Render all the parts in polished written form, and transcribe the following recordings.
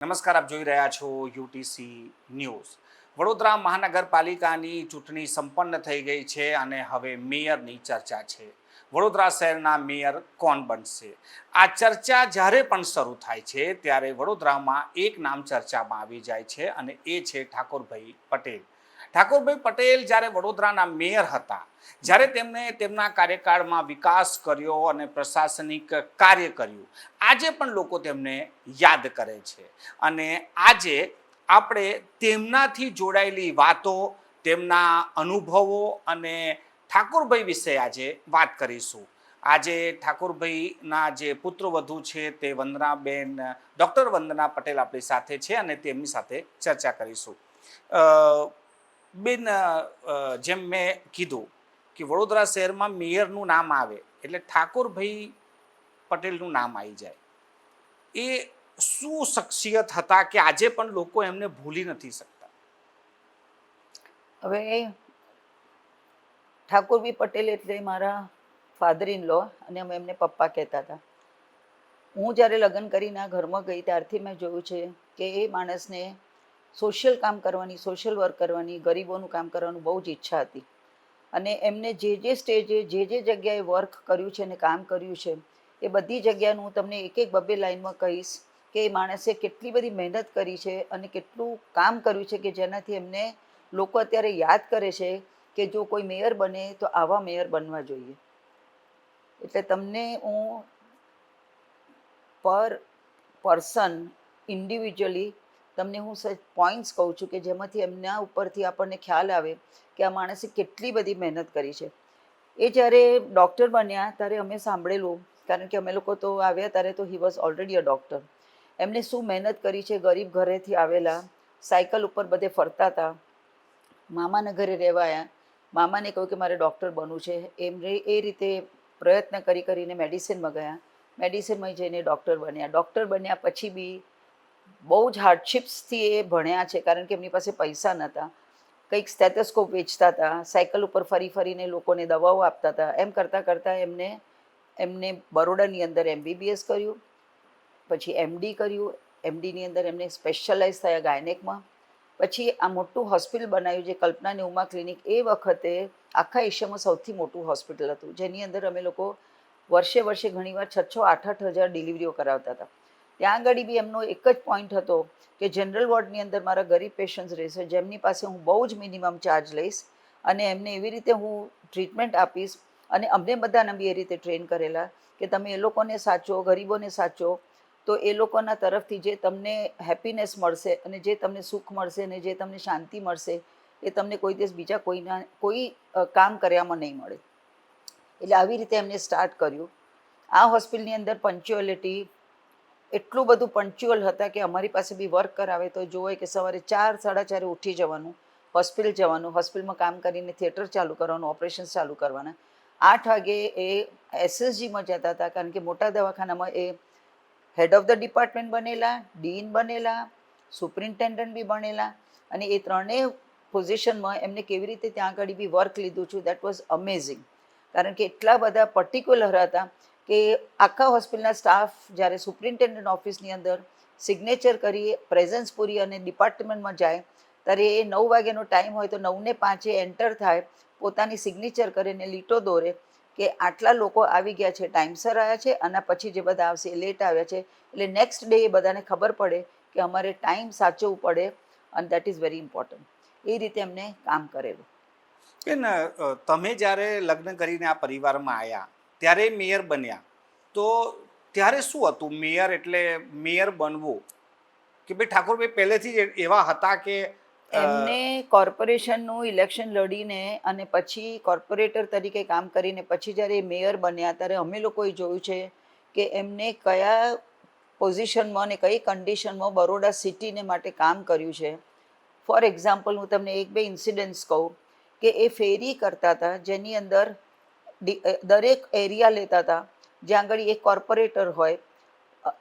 નમસ્કાર, આપ જોઈ રહ્યા છો યુટીસી ન્યૂઝ. વડોદરા મહાનગરપાલિકાની ચૂંટણી સંપન્ન થઈ ગઈ છે અને હવે મેયરની ચર્ચા છે. વડોદરા શહેરના મેયર કોણ બનશે? આ ચર્ચા જ્યારે પણ શરૂ થાય છે ત્યારે વડોદરામાં એક નામ ચર્ચામાં આવી જાય છે અને એ છે ઠાકોરભાઈ પટેલ. ઠાકોરભાઈ પટેલ જ્યારે વડોદરાના મેયર હતા, જ્યારે તેમણે તેમના કાર્યકાળમાં વિકાસ કર્યો અને પ્રશાસનિક કાર્ય કર્યું, આજે પણ લોકો તેમને યાદ કરે છે. અને આજે આપણે તેમનાથી જોડાયેલી વાતો, તેમના અનુભવો અને ઠાકોરભાઈ વિશે આજે વાત કરીશું. આજે ઠાકોરભાઈના જે પુત્રવધુ છે તે વંદનાબેન, ડૉક્ટર વંદના પટેલ આપણી સાથે છે અને તેમની સાથે ચર્ચા કરીશું. બેન, જેમ મેં કીધું કે વડોદરા શહેરમાં મેયરનું નામ આવે એટલે ઠાકોરભાઈ પટેલનું નામ આવી જાય. એ શું શખ્સિયત હતા કે આજે પણ લોકો એમને ભૂલી નથી શકતા? હવે ઠાકોરભાઈ પટેલ એટલે મારા ફાધર ઇન લો અને અમે એમને પપ્પા કહેતા હતા. હું જ્યારે લગ્ન કરીને આ ઘરમાં ગઈ ત્યારથી મેં જોયું છે કે એ માણસને સોશિયલ કામ કરવાની, સોશિયલ વર્ક કરવાની, ગરીબોનું કામ કરવાનું બહુ જ ઈચ્છા હતી. અને એમને જે સ્ટેજે જે જગ્યાએ વર્ક કર્યું છે અને કામ કર્યું છે એ બધી જગ્યાનું હું તમને એક એક બબ્બે લાઈનમાં કહીશ કે એ માણસે કેટલી બધી મહેનત કરી છે અને કેટલું કામ કર્યું છે કે જેનાથી એમને લોકો અત્યારે યાદ કરે છે કે જો કોઈ મેયર બને તો આવા મેયર બનવા જોઈએ. એટલે તમને હું પર પર્સન ઇન્ડિવિજ્યુઅલી તમને હું પોઈન્ટ્સ કહું છું કે જેમાંથી એમના ઉપરથી આપણને ખ્યાલ આવે કે આ માણસે કેટલી બધી મહેનત કરી છે. એ જ્યારે ડૉક્ટર બન્યા ત્યારે અમે સાંભળેલું, કારણ કે અમે લોકો તો આવ્યા ત્યારે તો he was already a doctor. એમને શું મહેનત કરી છે, ગરીબ ઘરેથી આવેલા, સાયકલ ઉપર બધે ફરતા હતા, મામાના ઘરે રહેવા આવ્યા, મામાને કહ્યું કે મારે ડૉક્ટર બનવું છે, એમને એ રીતે પ્રયત્ન કરીને મેડિસિનમાં ગયા, મેડિસિનમાં જઈને ડૉક્ટર બન્યા. ડૉક્ટર બન્યા પછી બી બહુ જ હાર્ડશિપ્સથી એ ભણ્યા છે, કારણ કે એમની પાસે પૈસા નહોતા. કંઈક સ્ટેથોસ્કોપ વેચતા હતા, સાયકલ ઉપર ફરીને લોકોને દવાઓ આપતા હતા. એમ કરતાં એમને બરોડાની અંદર MBBS કર્યું, પછી MD કર્યું. MDની અંદર એમને સ્પેશિયલાઇઝ થયા ગાયનેકમાં. પછી આ મોટું હોસ્પિટલ બનાવ્યું જે કલ્પના ને ઉમા ક્લિનિક. એ વખતે આખા એશિયામાં સૌથી મોટું હોસ્પિટલ હતું, જેની અંદર અમે લોકો વર્ષે ઘણીવાર 6-8 હજાર ડિલિવરીઓ કરાવતા હતા. ત્યાં આગળ બી એમનો એક જ પોઈન્ટ હતો કે જનરલ વોર્ડની અંદર મારા ગરીબ પેશન્ટ્સ રહેશે, જેમની પાસે હું બહુ જ મિનિમમ ચાર્જ લઈશ અને એમને એવી રીતે હું ટ્રીટમેન્ટ આપીશ. અને અમને બધાને બી એ રીતે ટ્રેન કરેલા કે તમે એ લોકોને સાચો, ગરીબોને સાચો, તો એ લોકોના તરફથી જે તમને હેપીનેસ મળશે અને જે તમને સુખ મળશે અને જે તમને શાંતિ મળશે એ તમને કોઈ દિવસ બીજા કોઈ કામ કર્યામાં નહીં મળે. એટલે આવી રીતે એમને સ્ટાર્ટ કર્યું. આ હોસ્પિટલની અંદર પંચ્યુઅલિટી એટલું બધું પંચ્યુઅલ હતા કે અમારી પાસે બી વર્ક કરાવે તો જોવે કે સવારે 4-4:30 ઉઠી જવાનું, હોસ્પિટલ જવાનું, હોસ્પિટલમાં કામ કરીને થિયેટર ચાલુ કરવાનું, ઓપરેશન્સ ચાલુ કરવાના. 8 વાગે એ SSGમાં જતા હતા, કારણ કે મોટા દવાખાનામાં એ હેડ ઓફ ધ ડિપાર્ટમેન્ટ બનેલા, ડીન બનેલા, સુપરિન્ટેન્ડન્ટ બી બનેલા. અને એ ત્રણેય પોઝિશનમાં એમને કેવી રીતે ત્યાં આગળ બી વર્ક લીધું છું, દેટ વોઝ અમેઝિંગ. કારણ કે એટલા બધા પર્ટિક્યુલર હતા કે આખા હોસ્પિટલના સ્ટાફ જ્યારે સુપરિન્ટેન્ડન્ટ ઓફિસની અંદર સિગ્નેચર કરી, પ્રેઝન્સ પૂરી અને ડિપાર્ટમેન્ટમાં જાય ત્યારે એ 9 વાગ્યાનો ટાઈમ હોય તો 9:05 એન્ટર થાય, પોતાની સિગ્નેચર કરીને લીટો દોરે કે આટલા લોકો આવી ગયા છે, ટાઈમસર આવ્યા છે, અને પછી જે બધા આવશે એ લેટ આવ્યા છે. એટલે નેક્સ્ટ ડે એ બધાને ખબર પડે કે અમારે ટાઈમ સાચવવું પડે અને દેટ ઇઝ વેરી ઇમ્પોર્ટન્ટ. એ રીતે એમને કામ કરેલું. બેન, તમે જ્યારે લગ્ન કરીને આ પરિવારમાં આવ્યા ત્યારે મેયર બન્યા, તો ત્યારે શું હતું મેયર એટલે મેયર બનવું? કે ભાઈ ઠાકોરભાઈ પહેલેથી જ એવા હતા કે એમને કોર્પોરેશનનું ઇલેક્શન લડીને અને પછી કોર્પોરેટર તરીકે કામ કરીને પછી જ્યારે મેયર બન્યા ત્યારે અમે લોકોએ જોયું છે કે એમને કયા પોઝિશનમાં અને કઈ કન્ડિશનમાં બરોડા સિટીને માટે કામ કર્યું છે. ફોર એક્ઝામ્પલ, હું તમને 1-2 ઇન્સિડન્ટ્સ કહું કે એ ફેરી કરતા હતા, જેની અંદર દરેક એરિયા લેતા હતા, જ્યાં આગળ એક કોર્પોરેટર હોય,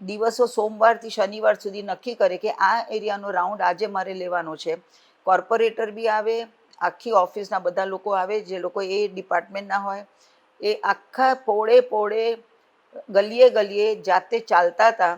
દિવસો સોમવારથી શનિવાર સુધી નક્કી કરે કે આ એરિયાનો રાઉન્ડ આજે મારે લેવાનો છે. કોર્પોરેટર બી આવે, આખી ઓફિસના બધા લોકો આવે, જે લોકો એ ડિપાર્ટમેન્ટના હોય, એ આખા પોળે ગલીએ જાતે ચાલતા હતા,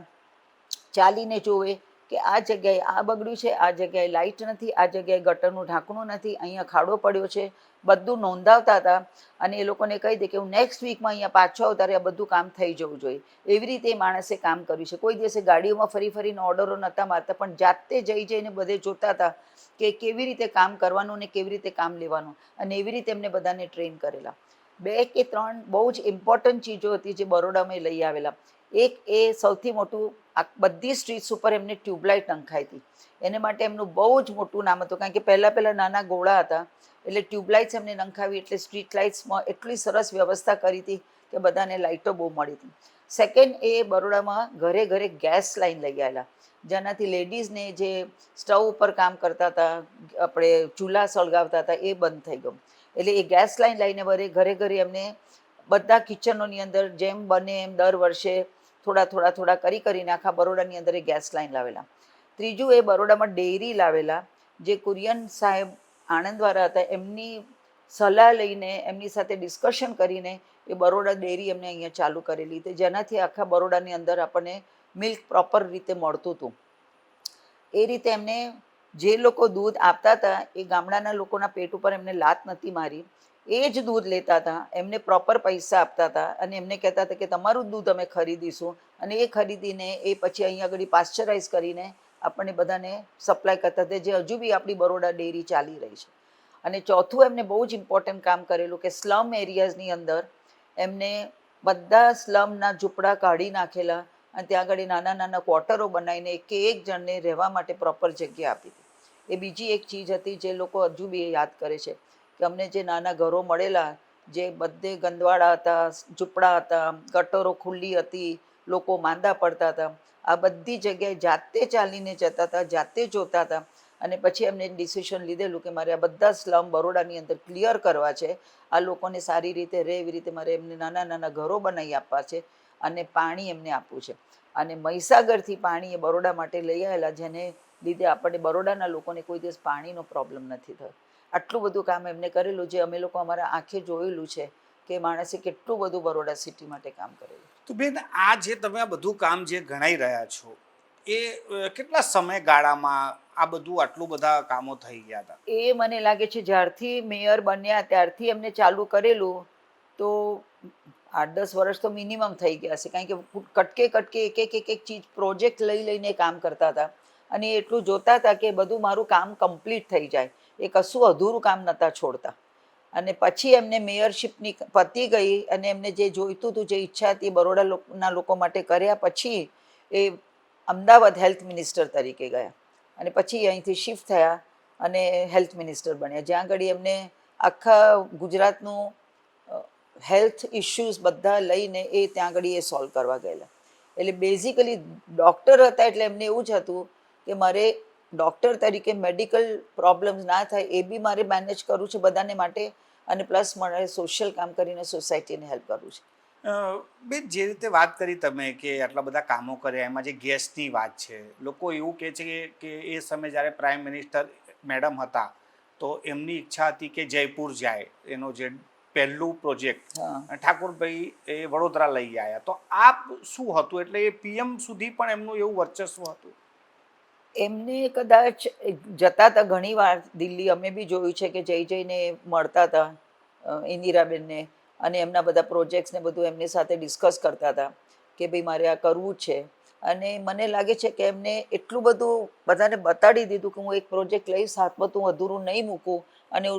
ચાલીને જોવે કે આ જગ્યાએ આ બગડ્યું છે, આ જગ્યાએ લાઇટ નથી, આ જગ્યાએ ગટરનું ઢાંકણું નથી, અહીંયા ખાડો પડ્યો છે, બધું નોંધાવતા હતા. અને એ લોકોને કહી દે કે હું નેક્સ્ટ વીકમાં અહીંયા પાછો આવું ત્યારે આ બધું કામ થઈ જવું જોઈએ. એવી રીતે એ માણસે કામ કર્યું છે. કોઈ દિવસે ગાડીઓમાં ફરી ફરીને ઓર્ડરો નહોતા મારતા, પણ જાતે જઈને બધે જોતા હતા કે કેવી રીતે કામ કરવાનું ને કેવી રીતે કામ લેવાનું, અને એવી રીતે એમને બધાને ટ્રેન કરેલા. 2 કે 3 બહુ જ ઇમ્પોર્ટન્ટ ચીજો હતી જે બરોડામાં લઈ આવેલા. એક એ સૌથી મોટું, આ બધી સ્ટ્રીટ્સ ઉપર એમને ટ્યુબલાઇટ નંખાઈ હતી. એને માટે એમનું બહુ જ મોટું નામ હતું, કારણ કે પહેલાં નાના ગોળા હતા, એટલે ટ્યુબલાઇટ્સ એમને નંખાવી, એટલે સ્ટ્રીટ લાઇટ્સમાં એટલી સરસ વ્યવસ્થા કરી હતી કે બધાને લાઇટો બહુ મળી હતી. સેકન્ડ, એ બરોડામાં ઘરે ઘરે ગેસ લાઈન લઈ આવેલા, જેનાથી લેડીઝને જે સ્ટવ ઉપર કામ કરતા હતા, આપણે ચૂલા સળગાવતા હતા, એ બંધ થઈ ગયું. એટલે એ ગેસ લાઈન લઈને ઘરે ઘરે એમને બધા કિચનોની અંદર જેમ બને એમ દર વર્ષે થોડા કરીને આખા બરોડાની અંદર એ ગેસ લાઈન લાવેલા. ત્રીજું, એ બરોડામાં ડેરી લાવેલા, જે કુરિયન સાહેબ આણંદવાળા હતા, એમની સલાહ લઈને એમની સાથે ડિસ્કશન કરીને એ બરોડા ડેરી એમને અહીંયા ચાલુ કરેલી હતી, જેનાથી આખા બરોડાની અંદર આપણને મિલ્ક પ્રોપર રીતે મળતું હતું. એ રીતે એમને જે લોકો દૂધ આપતા હતા એ ગામડાના લોકોના પેટ ઉપર એમને લાત નથી મારી. એ જ દૂધ લેતા હતા, એમને પ્રોપર પૈસા આપતા હતા, અને એમને કહેતા હતા કે તમારું દૂધ અમે ખરીદીશું, અને એ ખરીદીને એ પછી અહીંયા આગળ પાશ્ચરાઇઝ કરીને આપણને બધાને સપ્લાય કરતા હતા, જે હજુ બી આપણી બરોડા ડેરી ચાલી રહી છે. અને ચોથું, એમને બહુ જ ઇમ્પોર્ટન્ટ કામ કરેલું કે સ્લમ એરિયાઝની અંદર એમને બધા સ્લમના ઝૂંપડા કાઢી નાખેલા, અને ત્યાં આગળ નાના નાના ક્વાર્ટરો બનાવીને એક જણને રહેવા માટે પ્રોપર જગ્યા આપી હતી. એ બીજી એક ચીજ હતી જે લોકો હજુ બી યાદ કરે છે, કે અમને જે નાના ઘરો મળેલા, જે બધે ગંદવાડા હતા, ઝૂંપડા હતા, ગટરો ખુલ્લી હતી, લોકો માંદા પડતા હતા, આ બધી જગ્યાએ જાતે ચાલીને જતા હતા, જાતે જોતા હતા. અને પછી એમને ડિસિઝન લીધેલું કે મારે આ બધા સ્લમ બરોડાની અંદર ક્લિયર કરવા છે, આ લોકોને સારી રીતે રહે એવી રીતે મારે એમને નાના નાના ઘરો બનાવી આપવા છે, અને પાણી એમને આપવું છે. અને મહીસાગરથી પાણી એ બરોડા માટે લઈ આવેલા, જેને લીધે આપણને બરોડાના લોકોને કોઈ દિવસ પાણીનો પ્રોબ્લેમ નથી થયો. આટલું બધું કામ એમને કરેલું, જે અમે લોકો અમારા આંખે જોયેલું છે કે માણસે કેટલું બધું બરોડા સિટી માટે કામ કરેલું. તો બેન, આ જે તમે આ બધું કામ જે ગણાઈ રહ્યા છો, એ કેટલા સમયગાળામાં આ બધું આટલું બધા કામો થઈ ગયા હતા? એ મને લાગે છે જ્યારથી મેયર બન્યા ત્યારથી એમને ચાલુ કરેલું, તો 8-10 વર્ષ તો મિનિમમ થઈ ગયા હશે, કારણ કે કટકે એક ચીજ પ્રોજેક્ટ લઈને કામ કરતા હતા, અને એટલું જોતા હતા કે બધું મારું કામ કમ્પ્લીટ થઈ જાય, એ કશું અધૂરું કામ નહોતા છોડતા. અને પછી એમને મેયરશિપની પતી ગઈ, અને એમને જે જોઈતું હતું, જે ઈચ્છા હતી બરોડાના લોકો માટે કર્યા, પછી એ અમદાવાદ હેલ્થ મિનિસ્ટર તરીકે ગયા, અને પછી અહીંથી શિફ્ટ થયા અને હેલ્થ મિનિસ્ટર બન્યા, જ્યાં આગળ એમને આખા ગુજરાતનું હેલ્થ ઇશ્યુઝ બધા લઈને એ ત્યાં આગળ એ સોલ્વ કરવા ગયેલા. એટલે બેઝિકલી ડૉક્ટર હતા, એટલે એમને એવું જ હતું કે મારે ડૉક્ટર તરીકે મેડિકલ પ્રોબ્લેમ્સ ના થાય એ બી મારે મેનેજ કરવું છે બધાને માટે, અને પ્લસ મારે સોશિયલ કામ કરીને સોસાયટીને હેલ્પ કરવું છે. બેન, જે રીતે વાત કરી તમે કે આટલા બધા કામો કર્યા, એમાં જે ગેસની વાત છે, લોકો એવું કહે છે કે એ સમયે જ્યારે પ્રાઇમ મિનિસ્ટર મેડમ હતા, તો એમની ઈચ્છા હતી કે જયપુર જાય, એનો જે પહેલું પ્રોજેક્ટ ઠાકોરભાઈ એ વડોદરા લઈ આવ્યા. તો આ શું હતું? એટલે એ પીએમ સુધી પણ એમનું એવું વર્ચસ્વ હતું? એમને કદાચ જતા હતા ઘણી વાર દિલ્હી, અમે બી જોયું છે કે જઈને મળતા હતા ઇન્દિરાબેનને, અને એમના બધા પ્રોજેક્ટ્સને બધું એમની સાથે ડિસ્કસ કરતા હતા કે ભાઈ મારે આ કરવું છે. અને મને લાગે છે કે એમને એટલું બધું બધાને બતાડી દીધું કે હું એક પ્રોજેક્ટ લઈશ હાથમાં, હું અધૂરું નહીં મૂકું, અને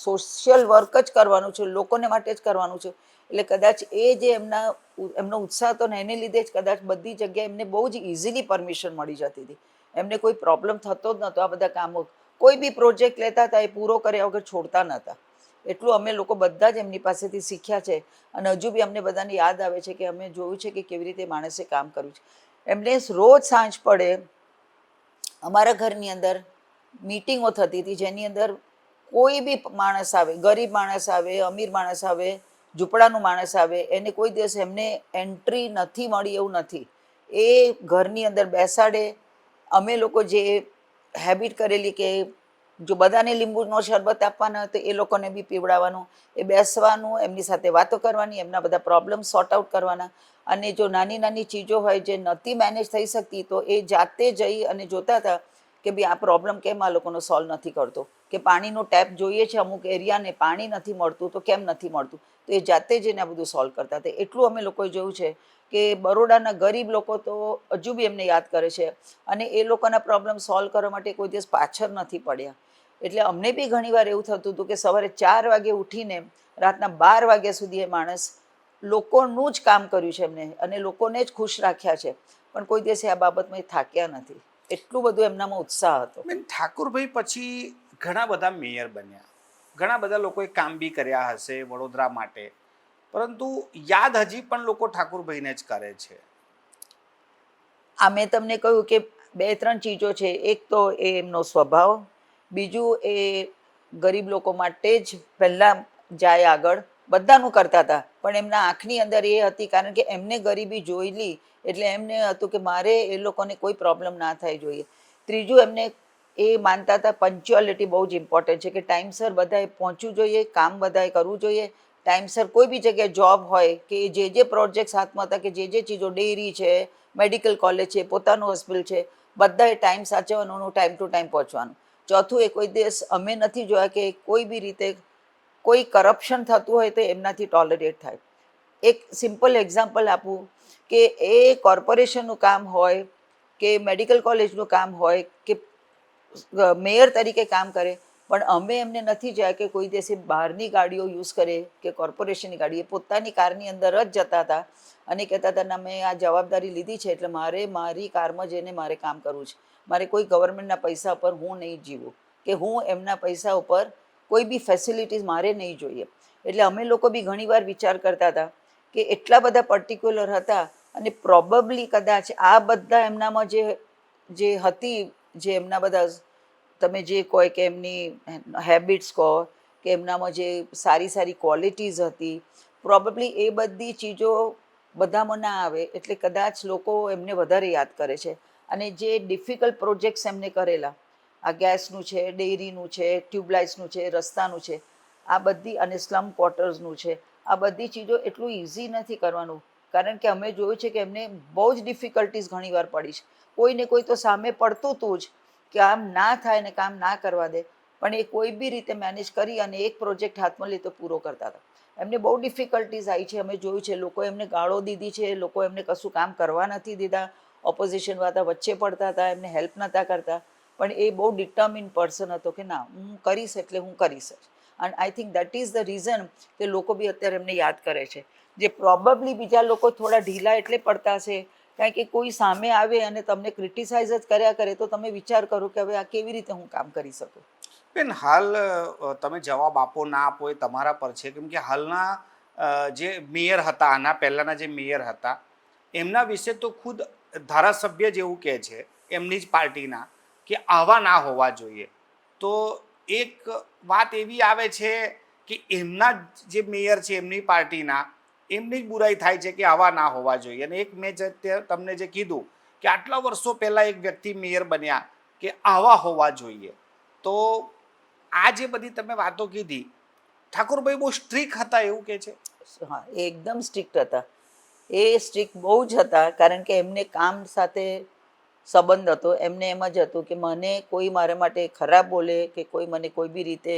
સોશિયલ વર્ક જ કરવાનું છે, લોકોને માટે જ કરવાનું છે. એટલે કદાચ એ જે એમનો ઉત્સાહ હતો ને, એને લીધે જ કદાચ બધી જગ્યાએ એમને બહુ જ ઇઝીલી પરમિશન મળી જતી હતી. એમને કોઈ પ્રોબ્લેમ થતો જ નહોતો. આ બધા કામો કોઈ બી પ્રોજેક્ટ લેતા હતા એ પૂરો કર્યા વગર છોડતા નહોતા. એટલું અમે લોકો બધા જ એમની પાસેથી શીખ્યા છે, અને હજુ બી અમને બધાને યાદ આવે છે કે અમે જોયું છે કે કેવી રીતે માણસે કામ કર્યું છે. એમને રોજ સાંજ પડે અમારા ઘરની અંદર મીટિંગો થતી હતી, જેની અંદર કોઈ બી માણસ આવે, ગરીબ માણસ આવે, અમીર માણસ આવે, ઝૂંપડાનું માણસ આવે, એને કોઈ દિવસ એમને એન્ટ્રી નથી મળી એવું નથી. એ ઘરની અંદર બેસાડે. અમે લોકો જે હેબિટ કરેલી કે જો બધાને લીંબુનો શરબત આપવાના હોય તો એ લોકોને બી પીવડાવવાનું, એ બેસવાનું, એમની સાથે વાતો કરવાની, એમના બધા પ્રોબ્લેમ સોર્ટ આઉટ કરવાના. અને જો નાની નાની ચીજો હોય જે નથી મેનેજ થઈ શકતી તો એ જાતે જઈ અને જોતા હતા કે ભાઈ આ પ્રોબ્લેમ કેમ આ લોકોનો સોલ્વ નથી કરતો, કે પાણીનો ટેપ જોઈએ છે અમુક એરિયાને પાણી નથી મળતું તો કેમ નથી મળતું, તો એ જાતે જઈને આ બધું સોલ્વ કરતા હતા. એટલું અમે લોકોએ જોયું છે કે બરોડાના ગરીબ લોકો તો હજુ બી એમને યાદ કરે છે અને એ લોકોના પ્રોબ્લેમ સોલ્વ કરવા માટે કોઈ દિવસ પાછળ નથી પડ્યા. એટલે અમને બી ઘણીવાર એવું થતું હતું કે સવારે 4 વાગે ઉઠીને રાતના 12 વાગ્યા સુધી એ માણસ લોકોનું જ કામ કર્યું છે એમને અને લોકોને જ ખુશ રાખ્યા છે, પણ કોઈ દિવસે આ બાબતમાં એ થાક્યા નથી. એટલું બધું એમનામાં ઉત્સાહ હતો. બેન, ઠાકુરભાઈ પછી ઘણા બધા મેયર બન્યા, ઘણા બધા લોકોએ કામ બી કર્યા હશે વડોદરા માટે, પરંતુ યાદ હજી પણ લોકો ઠાકુરભાઈને જ કરે છે. આ મેં તમને કહ્યું કે 2-3 ચીજો છે. એક તો એ એમનો સ્વભાવ, બીજું એ ગરીબ લોકો માટે જ પહેલાં જાય આગળ, બધાનું કરતા હતા, પણ એમના આંખની અંદર એ હતી કારણ કે એમને ગરીબી જોયેલી એટલે એમને હતું કે મારે એ લોકોને કોઈ પ્રોબ્લેમ ના થાય જોઈએ. ત્રીજું એમને એ માનતા હતા પંચ્યુઆલિટી બહુ જ ઇમ્પોર્ટન્ટ છે, કે ટાઈમસર બધાએ પહોંચવું જોઈએ, કામ બધાએ કરવું જોઈએ, ટાઈમસર કોઈ બી જગ્યાએ જોબ હોય કે જે પ્રોજેક્ટ્સ હાથમાં હતા કે જે ચીજો ડેરી છે, મેડિકલ કોલેજ છે, પોતાનું હોસ્પિટલ છે, બધાએ ટાઈમ સાચવવાનું, ટાઈમ ટુ ટાઈમ પહોંચવાનું. ચોથું, એ કોઈ દિવસ અમે નથી જોયા કે કોઈ બી રીતે કોઈ કરપ્શન થતું હોય તો એમનાથી ટોલરેટ થાય. એક સિમ્પલ એક્ઝામ્પલ આપું કે એ કોર્પોરેશનનું કામ હોય કે મેડિકલ કોલેજનું કામ હોય કે મેયર તરીકે કામ કરે, પણ અમે એમને નથી જોયા કે કોઈ દિવસે બહારની ગાડીઓ યુઝ કરે કે કોર્પોરેશનની ગાડી. એ પોતાની કારની અંદર જ જતા હતા અને કહેતા હતા ના, મેં આ જવાબદારી લીધી છે એટલે મારે મારી કારમાં જઈને મારે કામ કરવું છે, મારે કોઈ ગવર્મેન્ટના પૈસા ઉપર હું નહીં જીવું, કે હું એમના પૈસા ઉપર કોઈ બી ફેસિલિટીઝ મારે નહીં જોઈએ. એટલે અમે લોકો બી ઘણીવાર વિચાર કરતા હતા કે એટલા બધા પર્ટિક્યુલર હતા અને પ્રોબેબલી કદાચ આ બધા એમનામાં જે હતી, જે એમના બધા તમે જે કહો કે એમની હેબિટ્સ કહો કે એમનામાં જે સારી સારી ક્વોલિટીઝ હતી, પ્રોબેબલી એ બધી ચીજો બધામાં ના આવે એટલે કદાચ લોકો એમને વધારે યાદ કરે છે. અને જે ડિફિકલ્ટ પ્રોજેક્ટ્સ એમને કરેલા, આ ગેસનું છે, ડેરીનું છે, ટ્યુબલાઇટ્સનું છે, રસ્તાનું છે, આ બધી, અને સ્લમ ક્વાર્ટર્સનું છે, આ બધી ચીજો એટલું ઇઝી નથી કરવાનું, કારણ કે અમે જોયું છે કે એમને બહુ જ ડિફિકલ્ટીઝ ઘણીવાર પડી છે. કોઈને કોઈ તો સામે પડતું હતું જ કે આમ ના થાય ને કામ ના કરવા દે, પણ એ કોઈ બી રીતે મેનેજ કરી અને એક પ્રોજેક્ટ હાથમાં લીધો પૂરો કરતા હતા. એમને બહુ ડિફિકલ્ટીઝ આવી છે, અમે જોયું છે. લોકો એમને ગાળો દીધી છે, લોકો એમને કશું કામ કરવા નથી દીધા, ઓપોઝિશનવાળા વચ્ચે પડતા હતા, એમને હેલ્પ નહોતા કરતા, પણ એ બહુ ડિટર્મિન પર્સન હતો કે ના, હું કરીશ એટલે હું કરીશ જ. And I think that is the reason કે લોકો બી અત્યારે એમને યાદ કરે છે. જે પ્રોબેબલી બીજા લોકો થોડા ઢીલા એટલે પડતા છે કારણ કે કોઈ સામે આવે અને તમને ક્રિટિસાઇઝ જ કર્યા કરે તો તમે વિચાર કરો કે હવે આ કેવી રીતે હું કામ કરી શકું. બેન, હાલ તમે જવાબ આપો ના આપો એ તમારા પર છે, કેમ કે હાલના જે મેયર હતા, આના પહેલાંના જે મેયર હતા, એમના વિશે તો ખુદ ધારાસભ્ય જ એવું કહે છે એમની જ પાર્ટીના કે આવા ના હોવા જોઈએ. તો એક વાત એવી આવે છે કે એમના જે મેયર છે એમની પાર્ટીના, એમની જ બુરાઈ થાય છે કે આવા ના હોવા જોઈએ. અને એક મેં તમને જે કીધું કે આટલા વર્ષો પહેલાં એક વ્યક્તિ મેયર બન્યા કે આવા હોવા જોઈએ. તો આ જે બધી તમે વાતો કીધી, ઠાકોરભાઈ બહુ સ્ટ્રીક હતા એવું કે છે? હા, એ એકદમ સ્ટ્રિક્ટ હતા. એ સ્ટ્રિક્ટ બહુ જ હતા, કારણ કે એમને કામ સાથે સંબંધ હતો. એમને એમ જ હતું કે મને કોઈ મારા માટે ખરાબ બોલે કે કોઈ મને કોઈ બી રીતે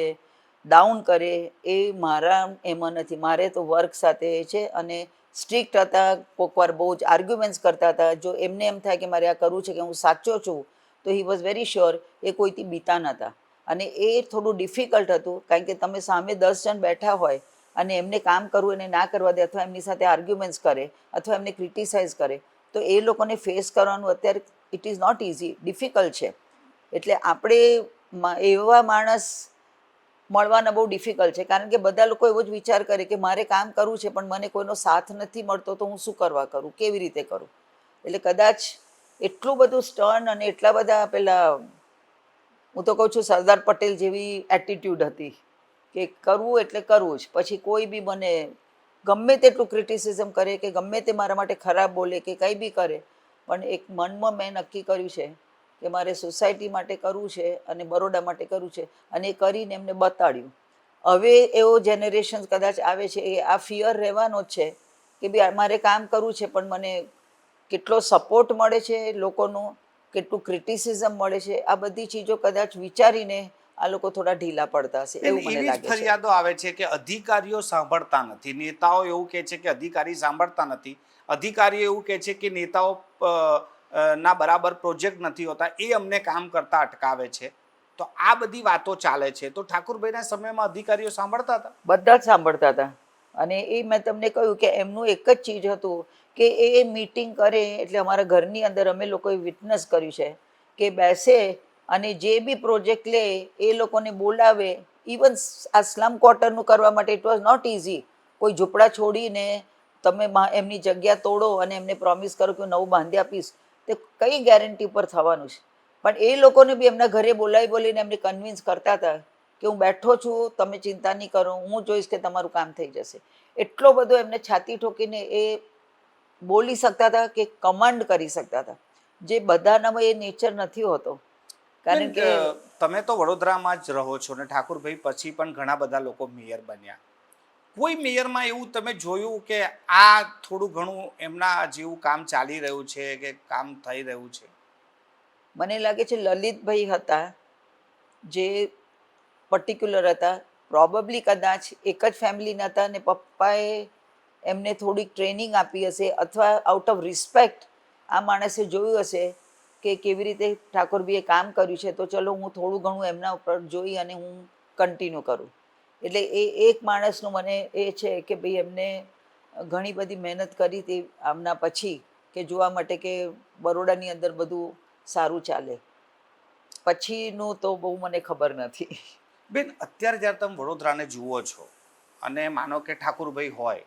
ડાઉન કરે એ મારા એમાં નથી. મારે તો વર્ક સાથે છે. અને સ્ટ્રિક્ટ હતા. કોકવાર બહુ જ આર્ગ્યુમેન્ટ્સ કરતા હતા. જો એમને એમ થાય કે મારે આ કરવું છે કે હું સાચો છું, તો હી વોઝ વેરી શ્યોર એ કોઈથી બીતા નહોતા. અને એ થોડું ડિફિકલ્ટ હતું, કારણ કે તમે સામે 10 જણ બેઠા હોય અને એમને કામ કરવું એને ના કરવા દે, અથવા એમની સાથે આર્ગ્યુમેન્ટ્સ કરે અથવા એમને ક્રિટિસાઇઝ કરે, તો એ લોકોને ફેસ કરવાનું અત્યારે it is not easy, difficult છે. એટલે આપણે એવા માણસ મળવાના બહુ ડિફિકલ્ટ છે, કારણ કે બધા લોકો એવો જ વિચાર કરે કે મારે કામ કરવું છે પણ મને કોઈનો સાથ નથી મળતો તો હું શું કરવા કરું, કેવી રીતે કરું. એટલે કદાચ એટલું બધું સ્ટર્ન અને એટલા બધા પેલા, હું તો કહું છું સરદાર પટેલ જેવી એટીટ્યૂડ હતી કે કરવું એટલે કરવું જ. પછી કોઈ બી મને ગમે તેટલું ક્રિટિસિઝમ કરે કે ગમે તે મારા માટે ખરાબ બોલે કે કંઈ બી કરે, પણ એક મનમાં મેં નક્કી કર્યું છે કે મારે સોસાયટી માટે કરવું છે અને બરોડા માટે કરવું છે, અને એ કરીને એમને બતાડ્યું. હવે એવો જનરેશન કદાચ આવે છે એ આ ફિયર રહેવાનો જ છે કે ભાઈ મારે કામ કરવું છે પણ મને કેટલો સપોર્ટ મળે છે લોકોનો, કેટલું ક્રિટિસિઝમ મળે છે, આ બધી ચીજો કદાચ વિચારીને આ લોકો થોડા ઢીલા પડતા હશે એવું મને એવી જ લાગે છે. ફરિયાદો આવે છે કે અધિકારીઓ સાંભળતા નથી. નેતાઓ એવું કહે છે કે અધિકારી સાંભળતા નથી, અધિકારીઓ એવું કહે છે કે નેતાઓ ના બરાબર પ્રોજેક્ટ નથી હોતા, એ અમને કામ કરતા અટકાવે છે. તો આ બધી વાતો ચાલે છે. તો ઠાકુરભાઈના સમયમાં અધિકારીઓ સાંભળતા હતા? બધા જ સાંભળતા હતા. અને એ મેં તમને કહ્યું કે એમનું એક જ ચીજ હતું કે એ મીટિંગ કરે એટલે અમારા ઘરની અંદર અમે લોકોએ વિટનેસ કર્યું છે કે બેસે અને જે બી પ્રોજેક્ટ લે એ લોકોને બોલાવે. ઇવન આ સ્લમ ક્વાર્ટરનું કરવા માટે ઇટ વોઝ નોટ ઇઝી. કોઈ ઝૂંપડા છોડીને તમે એમની જગ્યા તોડો અને એમને પ્રોમિસ કરો કે નવું બાંધી આપીશ, તે કઈ ગેરંટી પર થવાનું છે? પણ એ લોકોને બી એમના ઘરે બોલીને એમને કન્વિન્સ કરતા હતા કે હું બેઠો છું, તમે ચિંતા નહીં કરો, હું જોઈશ કે તમારું કામ થઈ જશે. એટલો બધો એમને છાતી ઠોકીને એ બોલી શકતા હતા કે કમાન્ડ કરી શકતા હતા, જે બધાનામાં એ નેચર નથી હોતો. કારણ કે તમે તો વડોદરામાં જ રહો છો ને ઠાકુરભાઈ પછી પણ ઘણા બધા લોકો મેયર બન્યા. કોઈ મેયરમાં એવું તમે જોયું કે આ થોડું ઘણું એમના જેવું કામ ચાલી રહ્યું છે કે કામ થઈ રહ્યું છે? મને લાગે છે લલિતભાઈ હતા જે પર્ટિક્યુલર હતા. પ્રોબેબલી કદાચ એક જ ફેમિલીના હતા અને પપ્પાએ એમને થોડીક ટ્રેનિંગ આપી હશે, અથવા આઉટ ઓફ રિસ્પેક્ટ આ માણસે જોયું હશે કે કેવી રીતે ઠાકોરભાઈએ કામ કર્યું છે, તો ચલો હું થોડું ઘણું એમના ઉપર જોઈ અને હું કન્ટિન્યુ કરું. એટલે એ એક માણસનું મને એ છે કે ભાઈ એમને ઘણી બધી મહેનત કરી હતી આમના પછી કે જોવા માટે કે બરોડાની અંદર બધું સારું ચાલે. પછીનું તો બહુ મને ખબર નથી. બેન, અત્યારે જ્યારે તમે વડોદરાને જુઓ છો અને માનો કે ઠાકુરભાઈ હોય,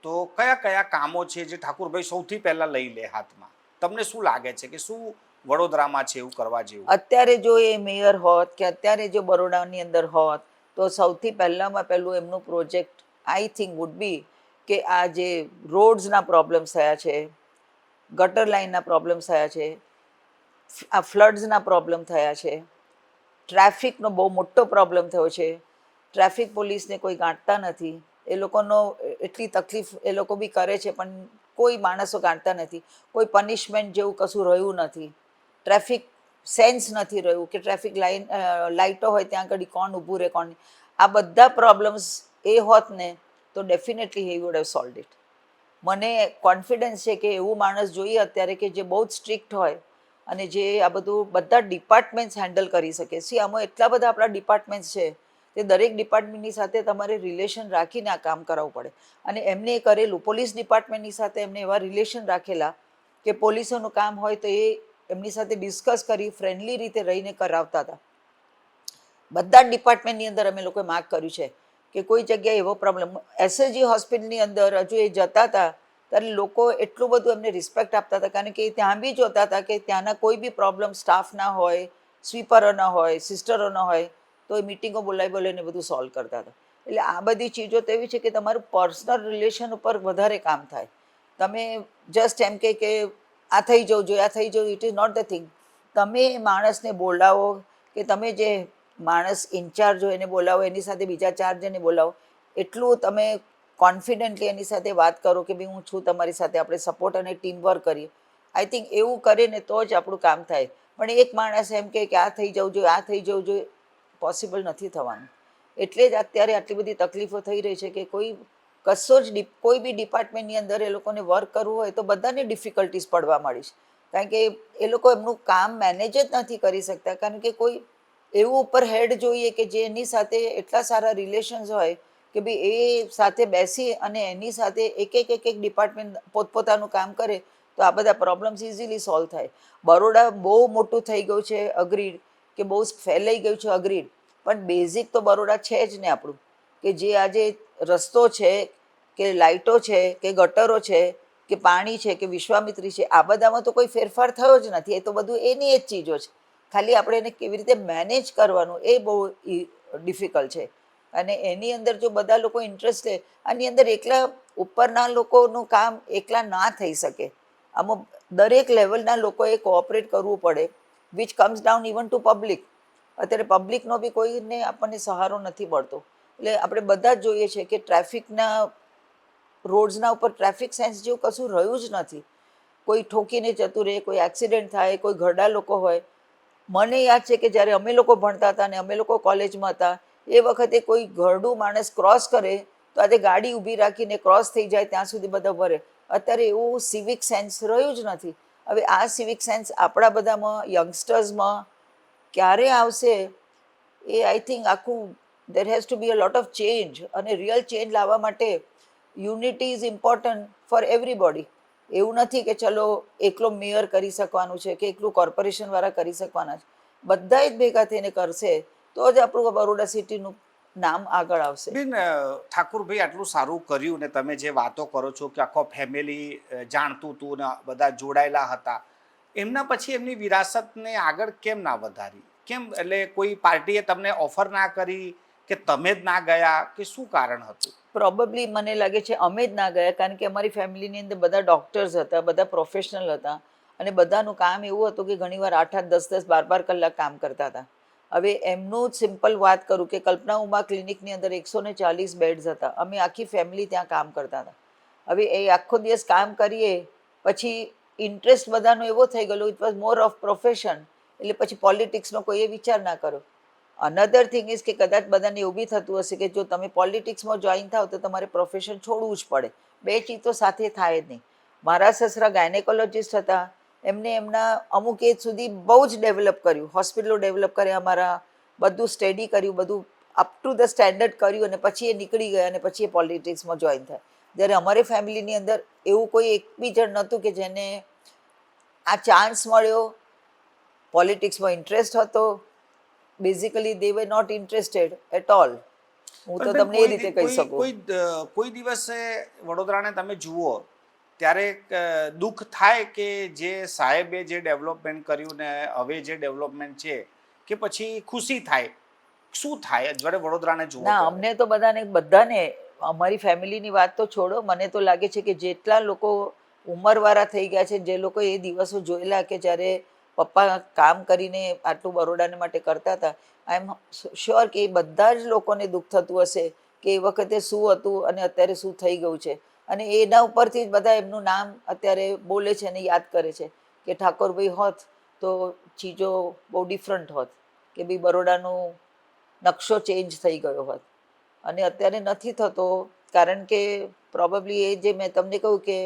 તો કયા કયા કામો છે જે ઠાકુરભાઈ સૌથી પહેલા લઈ લે હાથમાં? તમને શું લાગે છે કે શું વડોદરામાં છે એવું કરવા જેવું? અત્યારે જો એ મેયર હોત કે અત્યારે જો બરોડાની અંદર હોત તો સૌથી પહેલામાં પહેલું એમનું project I think would be કે આ જે રોડ્સના પ્રોબ્લેમ્સ થયા છે, ગટર લાઇનના પ્રોબ્લેમ્સ થયા છે, આ ફ્લડ્સના પ્રોબ્લેમ થયા છે, ટ્રાફિકનો બહુ મોટો પ્રોબ્લેમ થયો છે. ટ્રાફિક પોલીસને કોઈ ગાંઠતા નથી. એ લોકોનો એટલી તકલીફ એ લોકો બી કરે છે પણ કોઈ માણસો ગાંઠતા નથી. કોઈ પનિશમેન્ટ જેવું કશું રહ્યું નથી. ટ્રાફિક સેન્સ નથી રહ્યું કે ટ્રાફિક લાઇટો હોય ત્યાં આગળ કોણ ઊભું રહે, કોણ. આ બધા પ્રોબ્લેમ્સ એ હોત ને તો definitely he would have solved it. મને કોન્ફિડન્સ છે કે એવું માણસ જોઈએ અત્યારે કે જે બહુ જ સ્ટ્રિક્ટ હોય અને જે આ બધું બધા ડિપાર્ટમેન્ટ્સ હેન્ડલ કરી શકે. સી આમાં એટલા બધા આપણા ડિપાર્ટમેન્ટ્સ છે તે દરેક ડિપાર્ટમેન્ટની સાથે તમારે રિલેશન રાખીને આ કામ કરાવવું પડે. અને એમને એ કરેલું. પોલીસ ડિપાર્ટમેન્ટની સાથે એમને એવા રિલેશન રાખેલા કે પોલીસોનું કામ હોય તો એ એમની સાથે ડિસ્કસ કરી ફ્રેન્ડલી રીતે રહીને કરાવતા હતા. બધા જ ડિપાર્ટમેન્ટની અંદર અમે લોકોએ માર્ક કર્યું છે કે કોઈ જગ્યાએ એવો પ્રોબ્લેમ. એસએસજી હોસ્પિટલની અંદર હજુ એ જતા હતા ત્યારે લોકો એટલું બધું એમને રિસ્પેક્ટ આપતા હતા, કારણ કે ત્યાં બી જોતા હતા કે ત્યાંના કોઈ બી પ્રોબ્લેમ સ્ટાફના હોય, સ્વીપરોના હોય, સિસ્ટરોના હોય, તો એ મિટિંગો બોલાવીને બધું સોલ્વ કરતા હતા. એટલે આ બધી ચીજો તો એવી છે કે તમારું પર્સનલ રિલેશન ઉપર વધારે કામ થાય. તમે જસ્ટ એમ કે આ થઈ જવું જોઈએ, આ થઈ જવું, it is not the thing. તમે માણસને બોલાવો કે તમે જે માણસ ઇન્ચાર્જ હોય એને બોલાવો, એની સાથે બીજા 4 જણને બોલાવો, એટલું તમે કોન્ફિડન્ટલી એની સાથે વાત કરો કે ભાઈ હું છું તમારી સાથે, આપણે સપોર્ટ અને ટીમ વર્ક કરીએ. આઈ થિંક એવું કરે ને તો જ આપણું કામ થાય. પણ એક માણસ એમ કે આ થઈ જવું જોઈએ, આ થઈ જવું જોઈએ, પોસિબલ નથી થવાનું. એટલે જ અત્યારે આટલી બધી તકલીફો થઈ રહી છે કે કોઈ બી ડિપાર્ટમેન્ટની અંદર એ લોકોને વર્ક કરવું હોય તો બધાને ડિફિકલ્ટીઝ પડવા માંડી છે. કારણ કે એ લોકો એમનું કામ મેનેજ જ નથી કરી શકતા, કારણ કે કોઈ એવું ઉપર હેડ જોઈએ કે જેની સાથે એટલા સારા રિલેશન્સ હોય કે ભાઈ એ સાથે બેસી અને એની સાથે એક એક ડિપાર્ટમેન્ટ પોતપોતાનું કામ કરે તો આ બધા પ્રોબ્લેમ્સ ઇઝીલી સોલ્વ થાય. બરોડા બહુ મોટું થઈ ગયું છે, અગ્રીડ, કે બહુ ફેલાઈ ગયું છે, અગ્રીડ, પણ બેઝિક તો બરોડા છે જ ને આપણું. કે જે આજે રસ્તો છે કે લાઇટો છે કે ગટરો છે કે પાણી છે કે વિશ્વામિત્રી છે, આ બધામાં તો કોઈ ફેરફાર થયો જ નથી. એ તો બધું એની જ ચીજો છે. ખાલી આપણે એને કેવી રીતે મેનેજ કરવાનું એ બહુ ડિફિકલ્ટ છે. અને એની અંદર જો બધા લોકો ઇન્ટરેસ્ટ લે, આની અંદર એકલા ઉપરના લોકોનું કામ એકલા ના થઈ શકે. આમાં દરેક લેવલના લોકોએ કોઓપરેટ કરવું પડે which comes down even to public. અત્યારે પબ્લિકનો બી કોઈને આપણને સહારો નથી મળતો. એટલે આપણે બધા જ જોઈએ છે કે ટ્રાફિકના રોડ્સના ઉપર ટ્રાફિક સેન્સ જેવું કશું રહ્યું જ નથી. કોઈ ઠોકીને જતું રહે, કોઈ એક્સિડન્ટ થાય, કોઈ ઘરડા લોકો હોય. મને યાદ છે કે જ્યારે અમે લોકો ભણતા હતા અને અમે લોકો કોલેજમાં હતા એ વખતે કોઈ ઘરડું માણસ ક્રોસ કરે તો આજે ગાડી ઊભી રાખીને ક્રોસ થઈ જાય ત્યાં સુધી બધા ભરે. અત્યારે એવું સિવિક સેન્સ રહ્યું જ નથી. હવે આ સિવિક સેન્સ આપણા બધામાં યંગસ્ટર્સમાં ક્યારે આવશે એ આઈ થિંક આખું there has to be a lot of change. અને રિયલ ચેન્જ લાવવા માટે unity is important for everybody. એવું નથી કે ચલો એકલો મેયર કરી શકવાનું છે કે એકલું કોર્પોરેશનવાળા કરી શકવાના છે. બધા જ ભેગા થઈને કરશે તો જ આપણું બરોડા સિટીનું નામ આગળ આવશે. બેન, ઠાકુરભાઈ આટલું સારું કર્યું ને તમે જે વાતો કરો છો કે આખો ફેમિલી જાણતું હતું ને બધા જોડાયેલા હતા, એમના પછી એમની વિરાસતને આગળ કેમ ના વધારી? કેમ, એટલે કોઈ પાર્ટીએ તમને ઓફર ના કરી કે તમે જ ના ગયા કે શું કારણ હતું? પ્રોબેબલી મને લાગે છે અમે જ ના ગયા, કારણ કે અમારી ફેમિલીની અંદર બધા ડૉક્ટર્સ હતા, બધા પ્રોફેશનલ હતા અને બધાનું કામ એવું હતું કે ઘણીવાર 8-8, 10-10, 12-12 કલાક કામ કરતા હતા. હવે એમનું જ સિમ્પલ વાત કરું કે કલ્પના ઉમા ક્લિનિકની અંદર 140 બેડ્સ હતા. અમે આખી ફેમિલી ત્યાં કામ કરતા હતા. હવે એ આખો દિવસ કામ કરીએ પછી ઇન્ટરેસ્ટ બધાનો એવો થઈ ગયેલો, it was more of profession. એટલે પછી પોલિટિક્સનો કોઈએ વિચાર ના કર્યો. અનધર થિંગ ઇઝ કે કદાચ બધાને એવું બી થતું હશે કે જો તમે પોલિટિક્સમાં જોઈન થાવ તો તમારે પ્રોફેશન છોડવું જ પડે. બે ચીજ તો સાથે થાય જ નહીં. મારા સસરા ગાયનેકોલોજીસ્ટ હતા. એમને એમના અમુક એજ સુધી બહુ જ ડેવલપ કર્યું, હોસ્પિટલો ડેવલપ કર્યા અમારા, બધું સ્ટડી કર્યું, બધું અપ ટુ ધ સ્ટેન્ડર્ડ કર્યું અને પછી એ નીકળી ગયા અને પછી એ પોલિટિક્સમાં જોઈન થાય. જ્યારે અમારી ફેમિલીની અંદર એવું કોઈ એક બી જણ નહોતું કે જેને આ ચાન્સ મળ્યો, પોલિટિક્સમાં ઇન્ટરેસ્ટ હતો. Basically they were not interested at all. હું તો તમને એ રીતે કહી શકું. કોઈ દિવસે વડોદરાને તમે જુઓ ત્યારે દુઃખ થાય કે જે સાહેબે જે ડેવલપમેન્ટ કર્યું ને હવે જે ડેવલપમેન્ટ છે, કે પછી ખુશી થાય? શું થાય જ્યારે વડોદરાને જુઓ? ના, અમને તો બધાને અમારી ફેમિલીની વાત તો છોડો, મને તો લાગે છે કે જેટલા લોકો ઉંમરવાળા થઈ ગયા છે, જે લોકો એ દિવસો જોયેલા કે જ્યારે પપ્પા કામ કરીને આટલું બરોડાને માટે કરતા હતા, આઈ એમ શ્યોર કે એ બધા જ લોકોને દુઃખ થતું હશે કે એ વખતે શું હતું અને અત્યારે શું થઈ ગયું છે. અને એના ઉપરથી જ બધા એમનું નામ અત્યારે બોલે છે અને યાદ કરે છે કે ઠાકોરભાઈ હોત તો ચીજો બહુ ડિફરન્ટ હોત, કે ભાઈ બરોડાનું નકશો ચેન્જ થઈ ગયો હોત. અને અત્યારે નથી થતો કારણ કે પ્રોબેબલી એ જે મેં તમને કહ્યું કે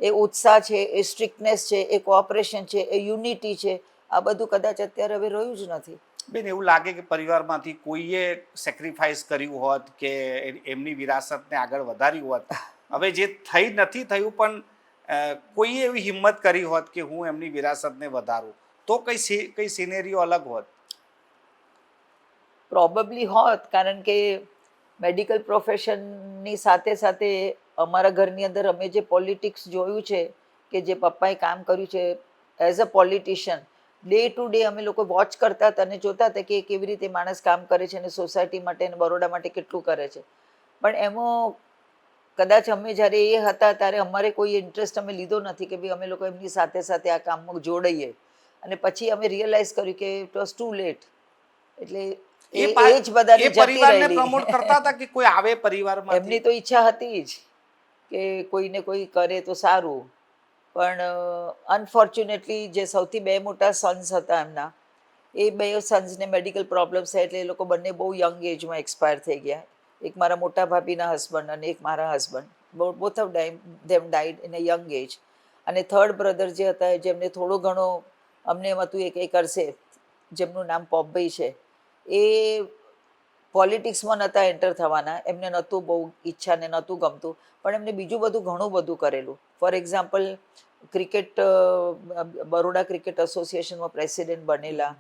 એ ઉત્સાહ છે, એ સ્ટ્રિક્ટનેસ છે, એ કોઓપરેશન છે, એ યુનિટી છે, આ બધું કદાચ અત્યારે હવે રહ્યું જ નથી. બેન, એવું લાગે કે પરિવારમાંથી કોઈએ સેક્રિફાઈસ કર્યું હોત કે એમની વિરાસતને આગળ વધારી હોત? હવે જે થઈ નથી થયું પણ કોઈએ એવી હિંમત કરી હોત કે હું એમની વિરાસતને વધારું, તો કઈ સિનેરીઓ અલગ હોત? પ્રોબેબલી હોત, કારણ કે મેડિકલ પ્રોફેશનની સાથે સાથે અમારા ઘરની અંદર અમે જે પોલિટિક્સ જોયું છે, કે જે પપ્પાએ કામ કર્યું છે as a politician, day to day અમે લોકો વોચ કરતા હતા અને જોતા હતા કે કેવી રીતે માણસ કામ કરે છે અને સોસાયટી માટે અને બરોડા માટે કેટલું કરે છે. પણ એમાં કદાચ અમે જ્યારે એ હતા ત્યારે અમારે કોઈ ઇન્ટરેસ્ટ અમે લીધો નથી કે ભાઈ અમે લોકો એમની સાથે સાથે આ કામમાં જોડાઈએ. અને પછી અમે રિયલાઇઝ કર્યું કે ઇટ વોઝ ટુ લેટ. એટલે એ જ બધાની જતી રહેલી. પ્રમોટ કરતા હતા કે કોઈ આવે પરિવારમાં? એમની તો ઈચ્છા હતી જ કે કોઈને કોઈ કરે તો સારું. પણ અનફોર્ચ્યુનેટલી જે સૌથી બે મોટા સન્સ હતા એમના, એ બે સન્સને મેડિકલ પ્રોબ્લેમ્સ થાય એટલે એ લોકો બંને બહુ યંગ એજમાં એક્સપાયર થઈ ગયા. એક મારા મોટા ભાભીના હસબન્ડ અને એક મારા husband, both of them died in a young age. અને થર્ડ બ્રધર જે હતા જેમને થોડો ઘણો અમને એમ હતું એ કરશે, જેમનું નામ પોપભાઈ છે, એ પોલિટિક્સમાં નહોતા એન્ટર થવાના, એમને નહોતું બહુ ઈચ્છા ને નહોતું ગમતું, પણ એમને બીજું બધું ઘણું બધું કરેલું. For example cricket, Baroda cricket એસોસિએશનમાં પ્રેસિડેન્ટ બનેલા,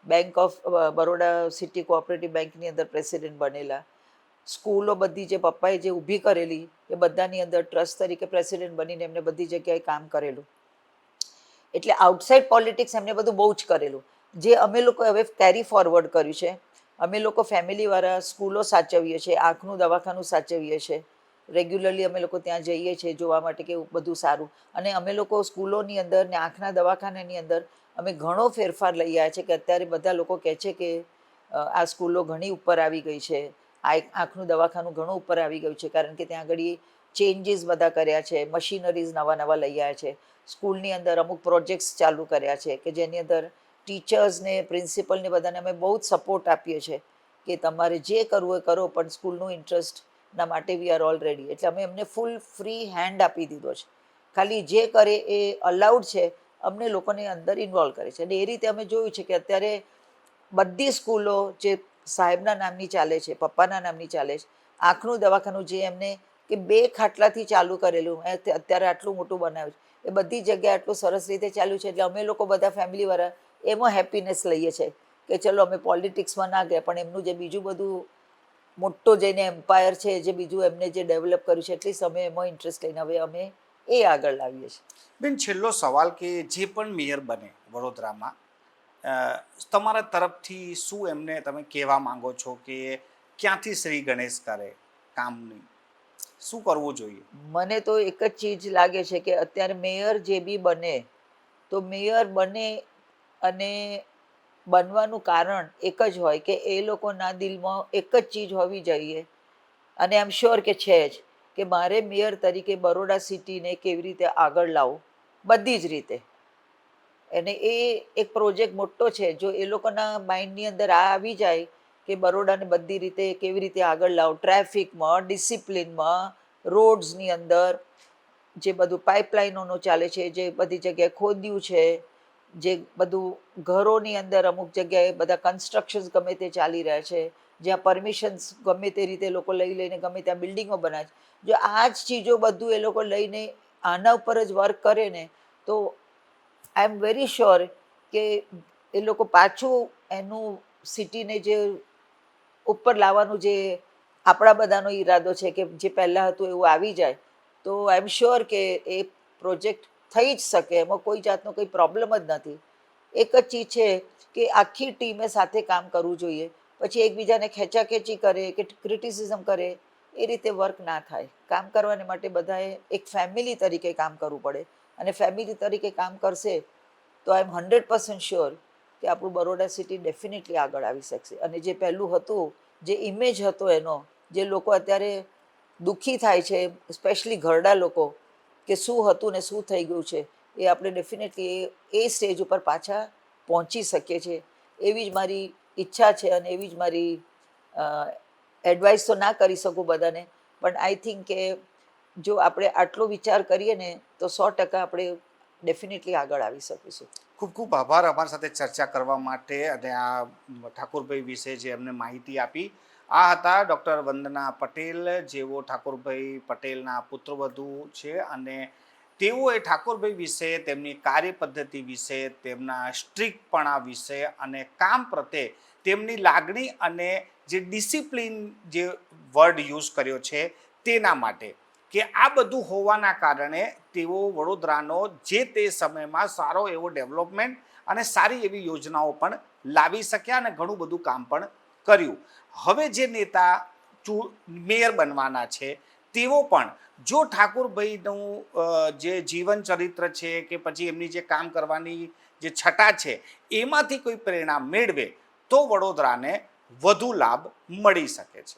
bank of Baroda city cooperative બેંકની અંદર પ્રેસિડેન્ટ બનેલા, સ્કૂલો બધી જે પપ્પાએ જે ઊભી કરેલી એ બધાની અંદર ટ્રસ્ટ તરીકે પ્રેસિડેન્ટ બનીને એમને બધી જગ્યાએ કામ કરેલું. એટલે આઉટસાઇડ પોલિટિક્સ એમને બધું બહુ જ કરેલું, જે અમે લોકો હવે કેરી ફોરવર્ડ કર્યું છે. અમે લોકો ફેમિલીવાળા સ્કૂલો સાચવીએ છીએ, આંખનું દવાખાનું સાચવીએ છીએ, રેગ્યુલરલી અમે લોકો ત્યાં જઈએ છીએ જોવા માટે કે બધું સારું. અને અમે લોકો સ્કૂલોની અંદર ને આંખના દવાખાનાની અંદર અમે ઘણો ફેરફાર લઈ આવ્યા છે કે અત્યારે બધા લોકો કહે છે કે આ સ્કૂલો ઘણી ઉપર આવી ગઈ છે, આંખનું દવાખાનું ઘણું ઉપર આવી ગયું છે, કારણ કે ત્યાં આગળ ચેન્જીસ બધા કર્યા છે, મશીનરીઝ નવા નવા લઈ આવ્યા છે, સ્કૂલની અંદર અમુક પ્રોજેક્ટ્સ ચાલુ કર્યા છે કે જેની અંદર ટીચર્સને પ્રિન્સિપલને બધાને અમે બહુ જ સપોર્ટ આપીએ છીએ કે તમારે જે કરવું હોય કરો, પણ સ્કૂલનું ઇન્ટરેસ્ટના માટે વી આર ઓલ રેડી. એટલે અમે એમને ફૂલ ફ્રી હેન્ડ આપી દીધો છે, ખાલી જે કરે એ અલાઉડ છે, અમને લોકોને અંદર ઇન્વોલ્વ કરે છે. અને એ રીતે અમે જોયું છે કે અત્યારે બધી સ્કૂલો જે સાહેબના નામની ચાલે છે, પપ્પાના નામની ચાલે છે, આંખનું દવાખાનું જે એમને કે 2 ખાટલાથી ચાલુ કરેલું અત્યારે આટલું મોટું બનાવ્યું છે, એ બધી જગ્યાએ આટલું સરસ રીતે ચાલ્યું છે. એટલે અમે લોકો બધા ફેમિલીવાળા એમાં હેપીનેસ લઈએ છીએ કે ચલો અમે પોલિટિક્સમાં ના ગયા, પણ એમનું જે બીજું બધું મોટો જઈને એમ્પાયર છે, જે બીજું એમને જે ડેવલપ કર્યું છે, એટલી સમય એમાં ઇન્ટરેસ્ટ લઈને હવે અમે એ આગળ લાવીએ છીએ. બેન, છેલ્લો સવાલ કે જે પણ મેયર બને વડોદરામાં, તમારા તરફથી શું એમને તમે કહેવા માંગો છો કે ક્યાંથી શ્રી ગણેશ કરે કામની, શું કરવું જોઈએ? મને તો એક જ ચીજ લાગે છે કે અત્યારે મેયર જે બી બને, તો મેયર બને અને બનવાનું કારણ એક જ હોય કે એ લોકોના દિલમાં એક જ ચીજ હોવી જોઈએ, અને આઈ એમ શ્યોર કે છે જ, કે મારે મેયર તરીકે બરોડા સિટીને કેવી રીતે આગળ લાવવું, બધી જ રીતે. અને એ એક પ્રોજેક્ટ મોટો છે. જો એ લોકોના માઇન્ડની અંદર આ આવી જાય કે બરોડાને બધી રીતે કેવી રીતે આગળ લાવો, ટ્રાફિકમાં, ડિસિપ્લિનમાં, રોડ્સની અંદર જે બધું પાઇપલાઇનોનું ચાલે છે, જે બધી જગ્યાએ ખોદ્યું છે, જે બધું ઘરોની અંદર અમુક જગ્યાએ બધા કન્સ્ટ્રક્શન્સ ગમે તે ચાલી રહ્યા છે, જ્યાં પરમિશન્સ ગમે તે રીતે લોકો લઈ લઈને ગમે ત્યાં બિલ્ડિંગો બનાવે છે, જો આ જ ચીજો બધું એ લોકો લઈને આના ઉપર જ વર્ક કરે ને, તો આઈ એમ વેરી શ્યોર કે એ લોકો પાછું એનું સિટીને જે ઉપર લાવવાનું જે આપણા બધાનો ઈરાદો છે કે જે પહેલાં હતું એવું આવી જાય, તો આઈ એમ શ્યોર કે એ પ્રોજેક્ટ થઈ જ શકે, એમાં કોઈ જાતનો કોઈ પ્રોબ્લેમ જ નથી. એક જ ચીજ છે કે આખી ટીમે સાથે કામ કરવું જોઈએ. પછી એકબીજાને ખેંચાખેંચી કરે કે ક્રિટિસિઝમ કરે, એ રીતે વર્ક ના થાય. કામ કરવાને માટે બધાએ એક ફેમિલી તરીકે કામ કરવું પડે, અને ફેમિલી તરીકે કામ કરશે તો આઈ એમ 100% શ્યોર કે આપણું બરોડા સિટી ડેફિનેટલી આગળ આવી શકશે. અને જે પહેલું હતું, જે ઇમેજ હતો એનો, જે લોકો અત્યારે દુઃખી થાય છે, સ્પેશિયલી ઘરડા લોકો, કે શું હતું ને શું થઈ ગયું છે, એ આપણે ડેફિનેટલી એ સ્ટેજ ઉપર પાછા પહોંચી શકીએ છીએ, એવી જ મારી ઈચ્છા છે. અને એવી જ મારી એડવાઇસ તો ના કરી શકું બધાને, પણ આઈ થિંક કે જો આપણે આટલો વિચાર કરીએ ને, તો 100% આપણે ડેફિનેટલી આગળ આવી શકીશું. ખૂબ ખૂબ આભાર અમારી સાથે ચર્ચા કરવા માટે અને આ ઠાકોરભાઈ વિશે જે અમને માહિતી આપી. આ હતા ડૉક્ટર વંદના પટેલ, જેઓ ઠાકોરભાઈ પટેલના પુત્રવધુ છે, અને તેઓએ ઠાકોરભાઈ વિશે, તેમની કાર્ય પદ્ધતિ વિશે, તેમના સ્ટ્રિક્ટપણા વિશે અને કામ પ્રત્યે તેમની લાગણી અને જે ડિસિપ્લિન જે વર્ડ યુઝ કર્યો છે તેના માટે, કે આ બધું હોવાના કારણે તેઓ વડોદરાનો જે તે સમયમાં સારો એવો ડેવલપમેન્ટ અને સારી એવી યોજનાઓ પણ લાવી શક્યા અને ઘણું બધું કામ પણ કર્યું. હવે જે નેતા મેયર બનવાના છે તેઓ પણ જો ઠાકોરભાઈનું જે જીવન ચરિત્ર છે કે પછી એમની જે કામ કરવાની જે છટા છે એમાંથી કોઈ પ્રેરણા મેળવે તો વડોદરાને વધુ લાભ મળી શકે છે.